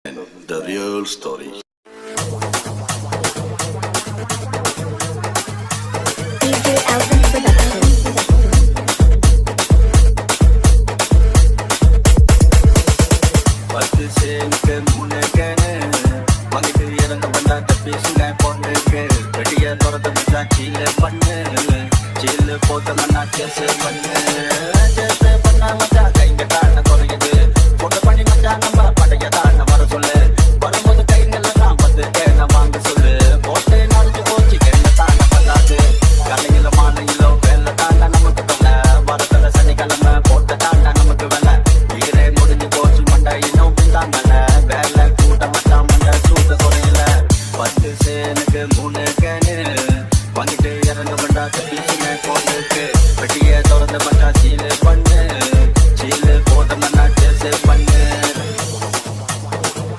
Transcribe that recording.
The real story. DJ Alvin Production. பத்து சேனுக்கு முன்னுக்கு வாங்கிட்டு இறங்க வந்தாட்ட பேசுங்க பொண்ணுக்கு வெட்டிய துரத்த மச்சான் சீல பண்ணு சீல போத்த மண்ணா கேசு பண்ணு